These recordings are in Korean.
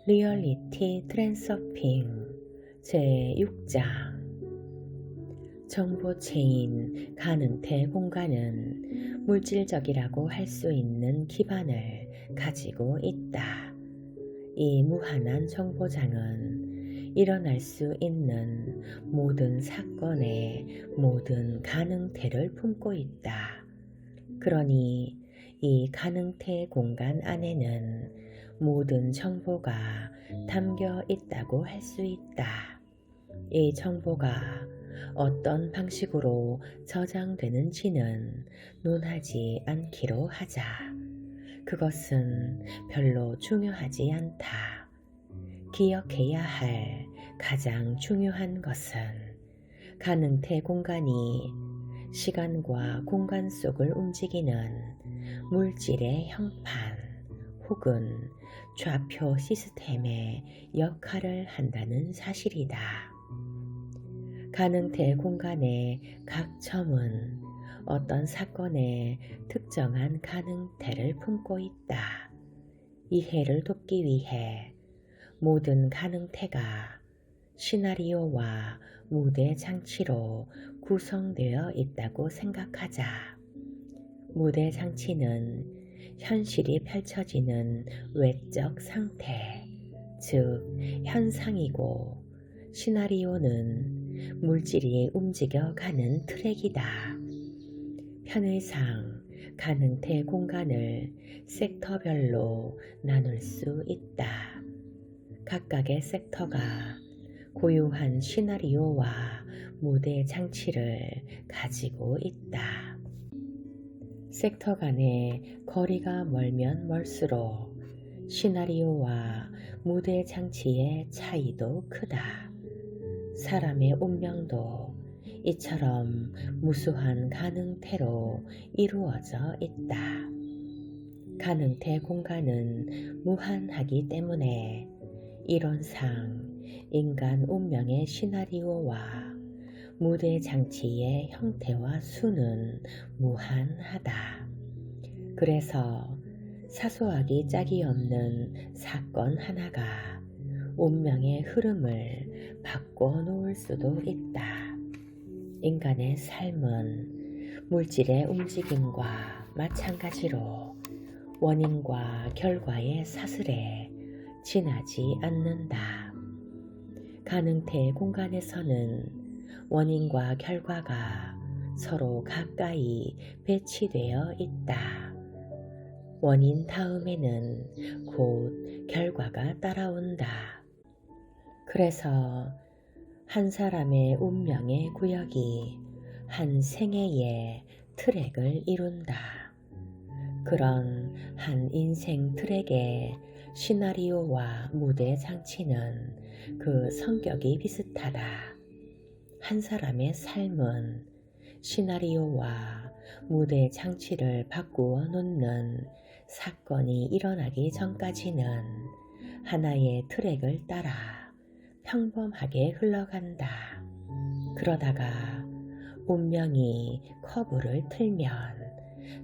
리얼리티 트랜서핑 제6장 정보체인 가능태 공간은 물질적이라고 할 수 있는 기반을 가지고 있다. 이 무한한 정보장은 일어날 수 있는 모든 사건의 모든 가능태를 품고 있다. 그러니 이 가능태 공간 안에는 모든 정보가 담겨 있다고 할 수 있다. 이 정보가 어떤 방식으로 저장되는지는 논하지 않기로 하자. 그것은 별로 중요하지 않다. 기억해야 할 가장 중요한 것은 가능태 공간이 시간과 공간 속을 움직이는 물질의 형판 혹은 좌표 시스템의 역할을 한다는 사실이다. 가능태 공간의 각 점은 어떤 사건의 특정한 가능태를 품고 있다. 이해를 돕기 위해 모든 가능태가 시나리오와 무대 장치로 구성되어 있다고 생각하자. 무대 장치는 현실이 펼쳐지는 외적 상태, 즉 현상이고, 시나리오는 물질이 움직여가는 트랙이다. 편의상 가능태 공간을 섹터별로 나눌 수 있다. 각각의 섹터가 고유한 시나리오와 무대 장치를 가지고 있다. 섹터 간의 거리가 멀면 멀수록 시나리오와 무대 장치의 차이도 크다. 사람의 운명도 이처럼 무수한 가능태로 이루어져 있다. 가능태 공간은 무한하기 때문에 이론상 인간 운명의 시나리오와 무대 장치의 형태와 수는 무한하다. 그래서 사소하기 짝이 없는 사건 하나가 운명의 흐름을 바꿔 놓을 수도 있다. 인간의 삶은 물질의 움직임과 마찬가지로 원인과 결과의 사슬에 지나지 않는다. 가능태 공간에서는 원인과 결과가 서로 가까이 배치되어 있다. 원인 다음에는 곧 결과가 따라온다. 그래서 한 사람의 운명의 구역이 한 생애의 트랙을 이룬다. 그런 한 인생 트랙의 시나리오와 무대 장치는 그 성격이 비슷하다. 한 사람의 삶은 시나리오와 무대 장치를 바꾸어 놓는 사건이 일어나기 전까지는 하나의 트랙을 따라 평범하게 흘러간다. 그러다가 운명이 커브를 틀면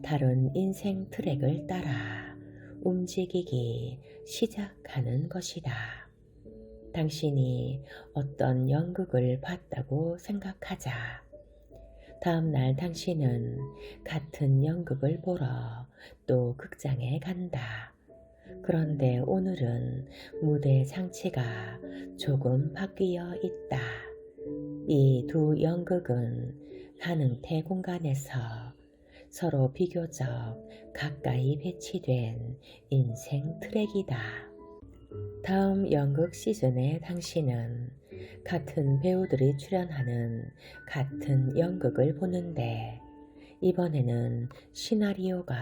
다른 인생 트랙을 따라 움직이기 시작하는 것이다. 당신이 어떤 연극을 봤다고 생각하자. 다음날 당신은 같은 연극을 보러 또 극장에 간다. 그런데 오늘은 무대 장치가 조금 바뀌어 있다. 이 두 연극은 가능태 공간에서 서로 비교적 가까이 배치된 인생 트랙이다. 다음 연극 시즌에 당신은 같은 배우들이 출연하는 같은 연극을 보는데 이번에는 시나리오가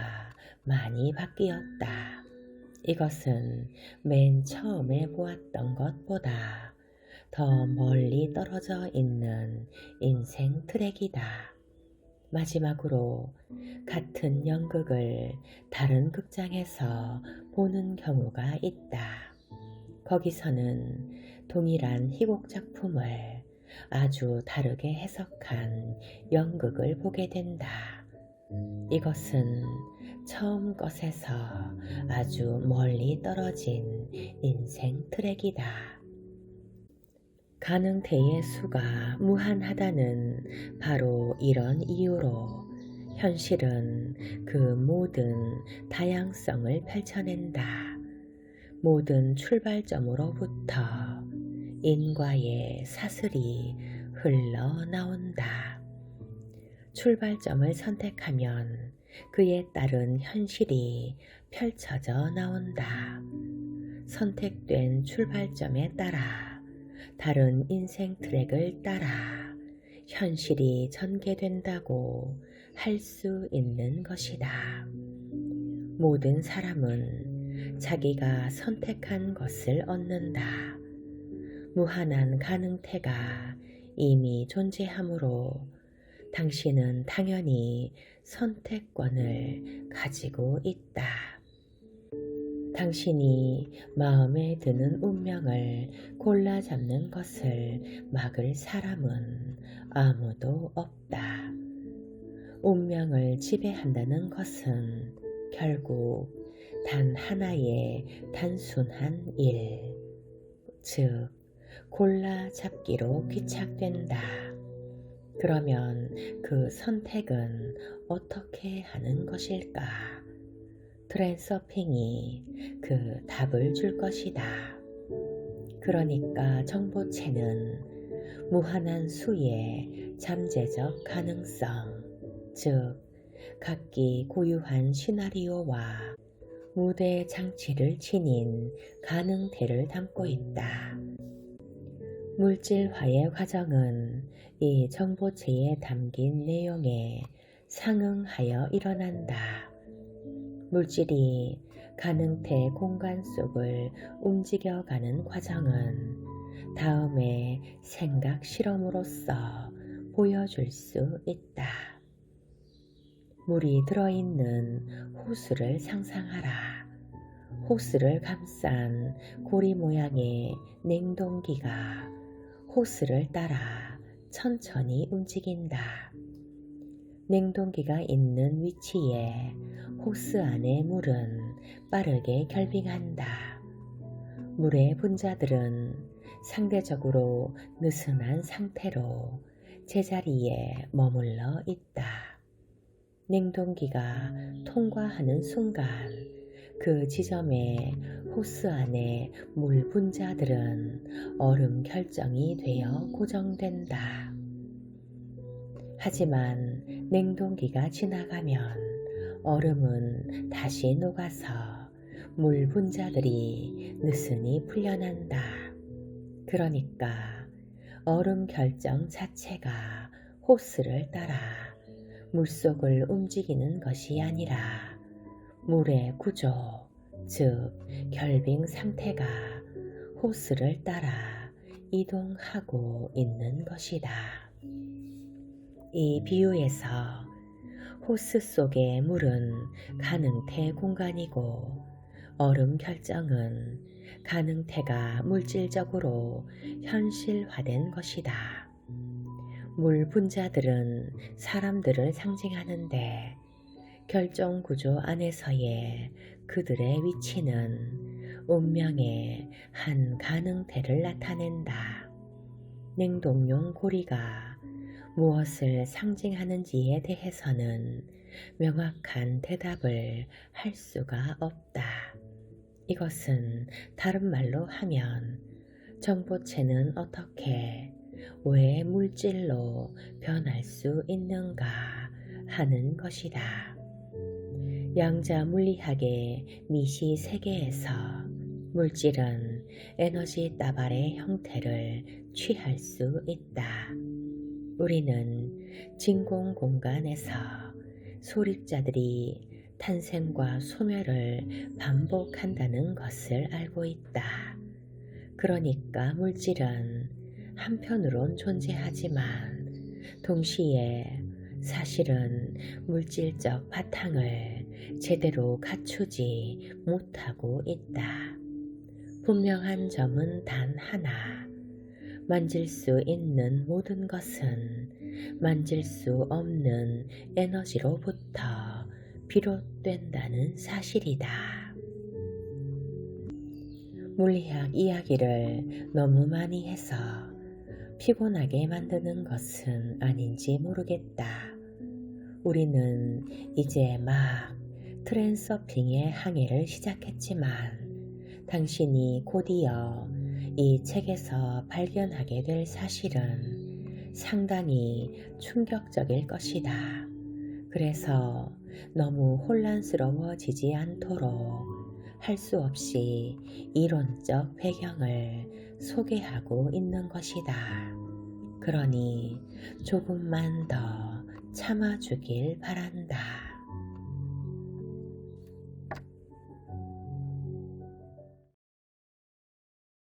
많이 바뀌었다. 이것은 맨 처음에 보았던 것보다 더 멀리 떨어져 있는 인생 트랙이다. 마지막으로 같은 연극을 다른 극장에서 보는 경우가 있다. 거기서는 동일한 희곡 작품을 아주 다르게 해석한 연극을 보게 된다. 이것은 처음 것에서 아주 멀리 떨어진 인생 트랙이다. 가능태의 수가 무한하다는 바로 이런 이유로 현실은 그 모든 다양성을 펼쳐낸다. 모든 출발점으로부터 인과의 사슬이 흘러나온다. 출발점을 선택하면 그에 따른 현실이 펼쳐져 나온다. 선택된 출발점에 따라 다른 인생 트랙을 따라 현실이 전개된다고 할 수 있는 것이다. 모든 사람은 자기가 선택한 것을 얻는다. 무한한 가능태가 이미 존재하므로 당신은 당연히 선택권을 가지고 있다. 당신이 마음에 드는 운명을 골라 잡는 것을 막을 사람은 아무도 없다. 운명을 지배한다는 것은 결국 단 하나의 단순한 일, 즉 골라 잡기로 귀착된다. 그러면 그 선택은 어떻게 하는 것일까? 트랜서핑이 그 답을 줄 것이다. 그러니까 정보체는 무한한 수의 잠재적 가능성, 즉 각기 고유한 시나리오와 무대 장치를 지닌 가능태를 담고 있다. 물질화의 과정은 이 정보체에 담긴 내용에 상응하여 일어난다. 물질이 가능태 공간 속을 움직여가는 과정은 다음의 생각 실험으로서 보여줄 수 있다. 물이 들어있는 호수를 상상하라. 호수를 감싼 고리 모양의 냉동기가 호수를 따라 천천히 움직인다. 냉동기가 있는 위치에 호스 안의 물은 빠르게 결빙한다. 물의 분자들은 상대적으로 느슨한 상태로 제자리에 머물러 있다. 냉동기가 통과하는 순간 그 지점에 호스 안의 물 분자들은 얼음 결정이 되어 고정된다. 하지만 냉동기가 지나가면 얼음은 다시 녹아서 물 분자들이 느슨히 풀려난다. 그러니까 얼음 결정 자체가 호스를 따라 물속을 움직이는 것이 아니라 물의 구조, 즉 결빙 상태가 호스를 따라 이동하고 있는 것이다. 이 비유에서 호스 속의 물은 가능태 공간이고 얼음 결정은 가능태가 물질적으로 현실화된 것이다. 물 분자들은 사람들을 상징하는데 결정 구조 안에서의 그들의 위치는 운명의 한 가능태를 나타낸다. 냉동용 고리가 무엇을 상징하는지에 대해서는 명확한 대답을 할 수가 없다. 이것은 다른 말로 하면 정보체는 어떻게, 왜 물질로 변할 수 있는가 하는 것이다. 양자 물리학의 미시 세계에서 물질은 에너지 따발의 형태를 취할 수 있다. 우리는 진공 공간에서 소립자들이 탄생과 소멸을 반복한다는 것을 알고 있다. 그러니까 물질은 한편으론 존재하지만 동시에 사실은 물질적 바탕을 제대로 갖추지 못하고 있다. 분명한 점은 단 하나. 만질 수 있는 모든 것은 만질 수 없는 에너지로부터 비롯된다는 사실이다. 물리학 이야기를 너무 많이 해서 피곤하게 만드는 것은 아닌지 모르겠다. 우리는 이제 막 트랜서핑의 항해를 시작했지만 당신이 곧이어 이 책에서 발견하게 될 사실은 상당히 충격적일 것이다. 그래서 너무 혼란스러워지지 않도록 할 수 없이 이론적 배경을 소개하고 있는 것이다. 그러니 조금만 더 참아주길 바란다.